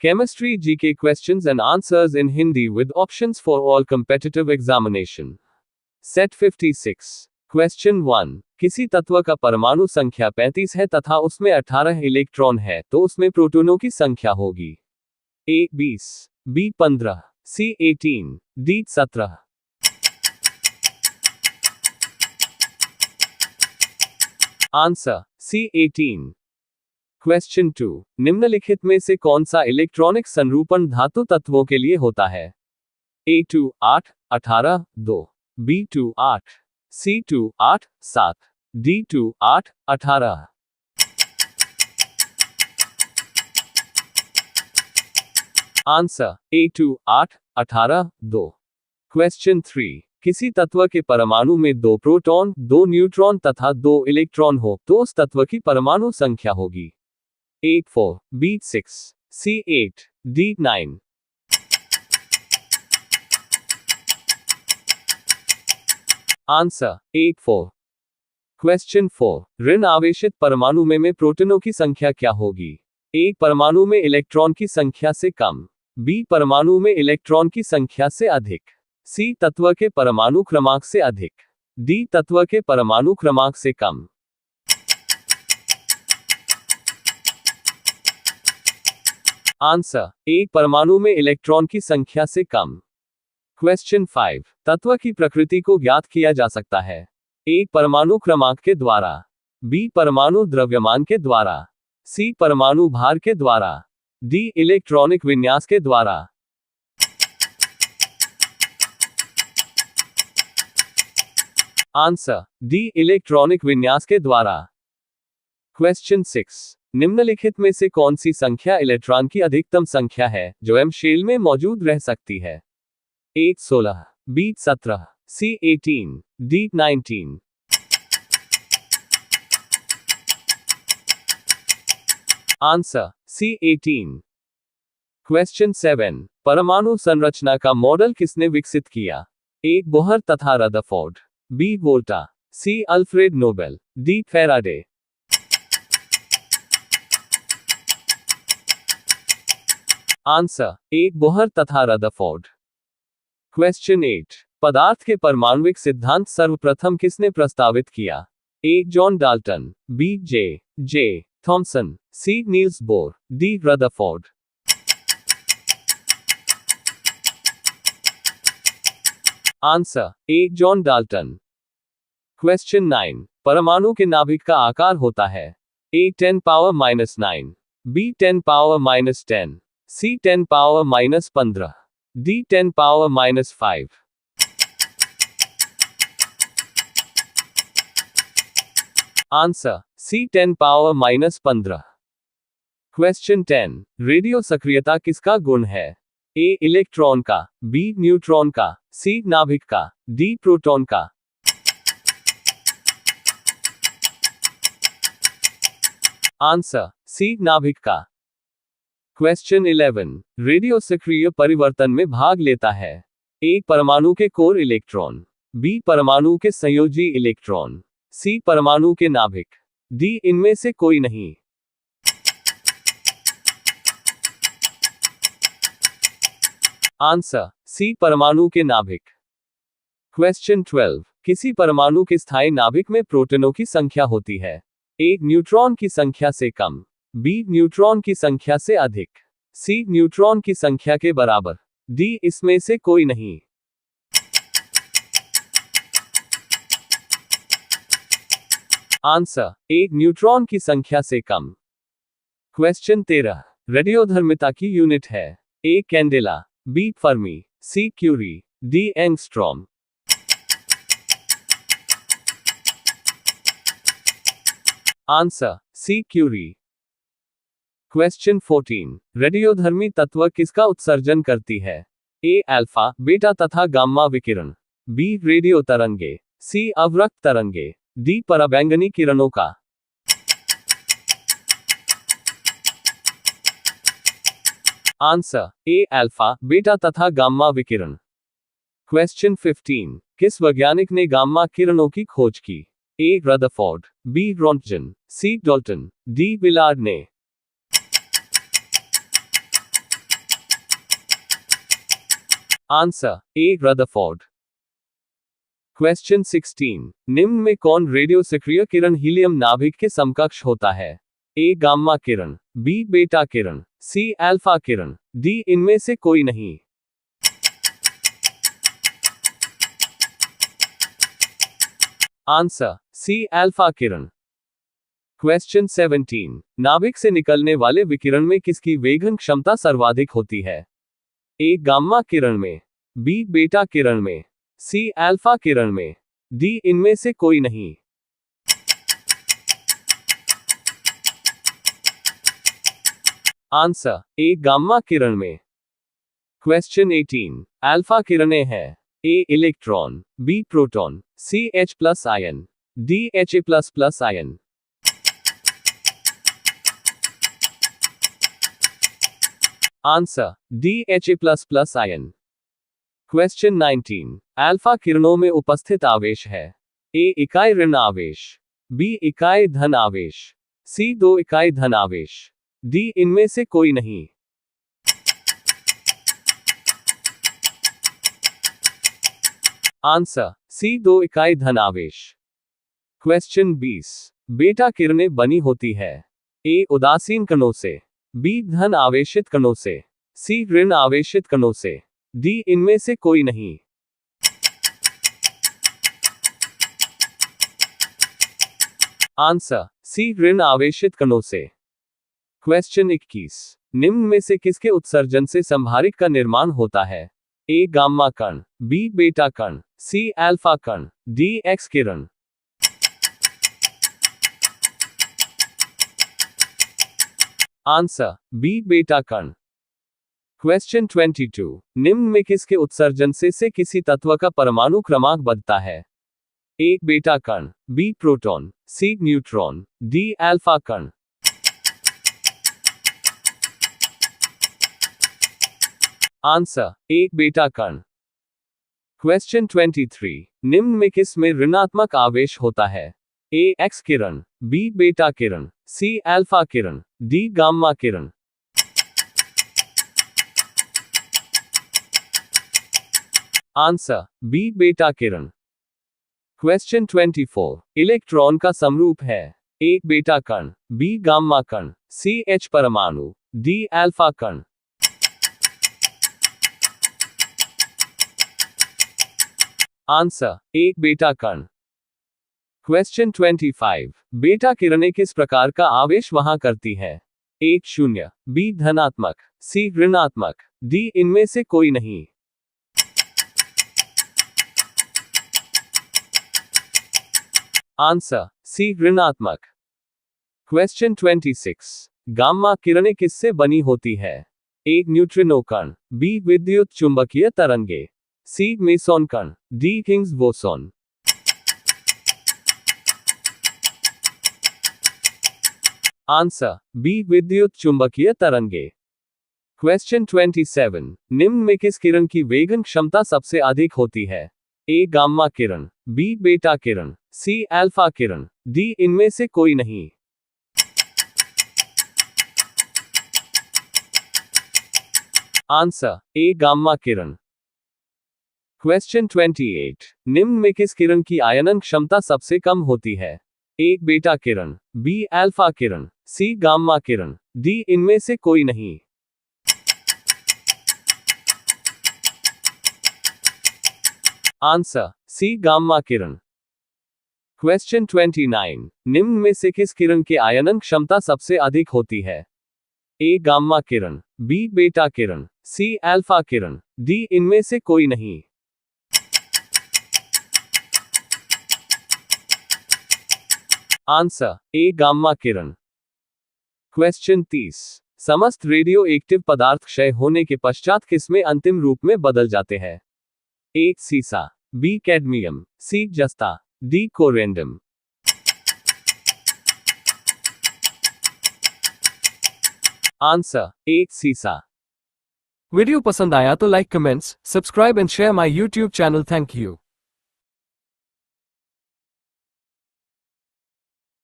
Chemistry GK questions and answers in Hindi with options for all competitive examination. Set 56. Question 1. किसी तत्व का परमाणु संख्या 35 है तथा उसमें 18 इलेक्ट्रॉन है तो उसमें प्रोटॉनों की संख्या होगी A 20, B 15, C 18, D 17. Answer C 18. Question 2. निम्नलिखित में से कौन सा इलेक्ट्रॉनिक संरूपण धातु तत्वों के लिए होता है A2 8, 18, 2, B2 8, C2 8, 7, D2 8, 18. Answer A2 8, 18, 2. Question 3. किसी तत्व के परमाणु में 2 प्रोटॉन, 2 न्यूट्रॉन तथा 2 इलेक्ट्रॉन हो तो उस तत्व की परमाणु संख्या होगी A 4, B 6, C 8, D 9. Answer A 4. Question 4. ऋण आवेशित परमाणु में प्रोटॉनों की संख्या क्या होगी A परमाणु में इलेक्ट्रॉन की संख्या से कम, B परमाणु में इलेक्ट्रॉन की संख्या से अधिक, C तत्व के परमाणु क्रमांक से अधिक, D तत्व के परमाणु क्रमांक से कम. आंसर A परमाणु में इलेक्ट्रॉन की संख्या से कम. क्वेश्चन 5. तत्व की प्रकृति को ज्ञात किया जा सकता है A परमाणु क्रमांक के द्वारा, B परमाणु द्रव्यमान के द्वारा, C परमाणु भार के द्वारा, D इलेक्ट्रॉनिक विन्यास के द्वारा. आंसर D इलेक्ट्रॉनिक विन्यास के द्वारा. क्वेश्चन 6. निम्नलिखित में से कौन सी संख्या इलेक्ट्रॉन की अधिकतम संख्या है जो M शेल में मौजूद रह सकती है A 16, B 17, C 18, D 19. Answer C 18. Question 7. परमाणु संरचना का मॉडल किसने विकसित किया A बोहर तथा Rutherford, B वोल्टा, C Alfred Nobel, D Faraday. Answer A Bohr तथा रदरफोर्ड. क्वेश्चन 8. पदार्थ के परमाणुिक सिद्धांत सर्वप्रथम किसने प्रस्तावित किया A John Dalton, B J Thomson, C Niels Bohr, D Rutherford. Answer A John Dalton. Question 9. परमाणु के नाभिक का आकार होता है A 10 power -9, B 10 power -10, C 10 power -15, D 10 power -5. Answer C 10 power -15. Question 10. Radio सक्रियता किसका गुण है A इलेक्ट्रॉन का, B न्यूट्रॉन का, C नाभिक का, D प्रोटॉन का. आंसर C नाभिक का. क्वेश्चन 11. रेडियो सक्रिय परिवर्तन में भाग लेता है A परमाणु के कोर इलेक्ट्रॉन, B परमाणु के संयोजी इलेक्ट्रॉन, C परमाणु के नाभिक, D इनमें से कोई नहीं. आंसर C परमाणु के नाभिक. क्वेश्चन 12. किसी परमाणु के स्थायी नाभिक में प्रोटॉनों की संख्या होती है A न्यूट्रॉन की संख्या से कम, B न्यूट्रॉन की संख्या से अधिक, C न्यूट्रॉन की संख्या के बराबर, D इसमें से कोई नहीं. आंसर A न्यूट्रॉन की संख्या से कम. क्वेश्चन 13. रेडियोधर्मिता की यूनिट है A candela, B fermi, C curie, D angstrom. Answer C curie. Question 14. रेडियोधर्मी तत्व किसका उत्सर्जन करती है A अल्फा, बीटा तथा गामा विकिरण, B रेडियो तरंगे, C अवरक्त तरंगे, D पराबैंगनी किरणों का. आंसर A अल्फा, बीटा तथा गामा विकिरण. क्वेश्चन 15. किस वैज्ञानिक ने गामा किरणों की खोज की A Rutherford, B Röntgen, C Dalton, D Willard ने. Answer A Rutherford. क्वेश्चन 16, निम्न में कौन रेडियो सक्रिय किरण हीलियम नाभिक के समकक्ष होता है? ए गामा किरण, बी बीटा किरण, सी अल्फा किरण, डी इनमें से कोई नहीं। आंसर सी अल्फा किरण। क्वेश्चन 17, नाभिक से निकलने वाले विकिरण में किसकी वेगन क्षमता सर्वाधिक होती है? ए गामा किरण में, बी बीटा किरण में, सी अल्फा किरण में, डी इनमें से कोई नहीं। आंसर ए गामा किरण में। क्वेश्चन 18, अल्फा किरणें हैं ए इलेक्ट्रॉन, बी प्रोटॉन, सी H plus ion, D Ha plus plus ion. Answer D Ha plus plus ion. Question 19, alpha किरणों में उपस्थित आवेश है ए इकाई ऋण आवेश, बी इकाई धन आवेश, सी 2 इकाई धन आवेश, डी इनमें से कोई नहीं। आंसर सी 2 इकाई धन आवेश। क्वेश्चन 20, बीटा किरणें बनी होती है ए उदासीन कणों से, बी धन आवेशित कणों से, सी ऋण आवेशित कणों से, डी इनमें से कोई नहीं। आंसर सी ऋण आवेशित कणों से। क्वेश्चन 21, निम्न में से किसके उत्सर्जन से संभारिक का निर्माण होता है? ए गामा कण, बी बीटा कण, सी अल्फा कण, डी एक्स किरण। आंसर बी बीटा कण। क्वेश्चन 22, निम्न में किसके उत्सर्जन से किसी तत्व का परमाणु क्रमांक बढ़ता है? ए बीटा कण, बी प्रोटॉन, सी न्यूट्रॉन, डी अल्फा कण। आंसर ए बीटा कण। क्वेश्चन 23, निम्न में किस में ऋणात्मक आवेश होता है? ए एक्स किरण, बी बीटा किरण, सी अल्फा किरण, डी गामा किरण। आंसर बी बीटा किरण। क्वेश्चन 24, इलेक्ट्रॉन का समरूप है ए बीटा कण, बी गामा कण, सी H परमाणु, डी अल्फा कण। आंसर ए बीटा कण। क्वेश्चन 25, बीटा किरणें किस प्रकार का आवेश वहन करती है? ए 0, बी धनात्मक, सी ऋणात्मक, डी इनमें से कोई नहीं। आंसर सी ऋणात्मक। क्वेश्चन 26, गामा किरणें किससे बनी होती है? ए न्यूट्रिनो कण, बी विद्युत चुंबकीय तरंगे, सी मेसोन कण, D Higgs boson. Answer B विद्युत चुंबकीय तरंगे। क्वेश्चन 27, निम्न में किस किरण की वेगन क्षमता सबसे अधिक होती है? ए गामा किरण, बी बीटा किरण, सी अल्फा किरण, डी इनमें से कोई नहीं। Answer A gamma Kiran. Question 28, निम्न में किस किरण की आयनन क्षमता सबसे कम होती है? ए beta Kiran, be alpha Kiran, C gamma Kiran, D इनमें से कोई नहीं। आंसर सी गामा किरण। क्वेश्चन 29, निम्न में से किस किरण की आयनन क्षमता सबसे अधिक होती है? ए गामा किरण, बी बीटा किरण, सी अल्फा किरण, डी इनमें से कोई नहीं। Answer A gamma Kiran. Question 30, समस्त रेडियो एक्टिव पदार्थ क्षय होने के पश्चात किसमें अंतिम रूप में बदल जाते हैं? ए सीसा, बी कैडमियम, सी जस्ता, डी कोरेंडम। आंसर ए सीसा। वीडियो पसंद आया तो like, comments, subscribe and share my YouTube channel. Thank you.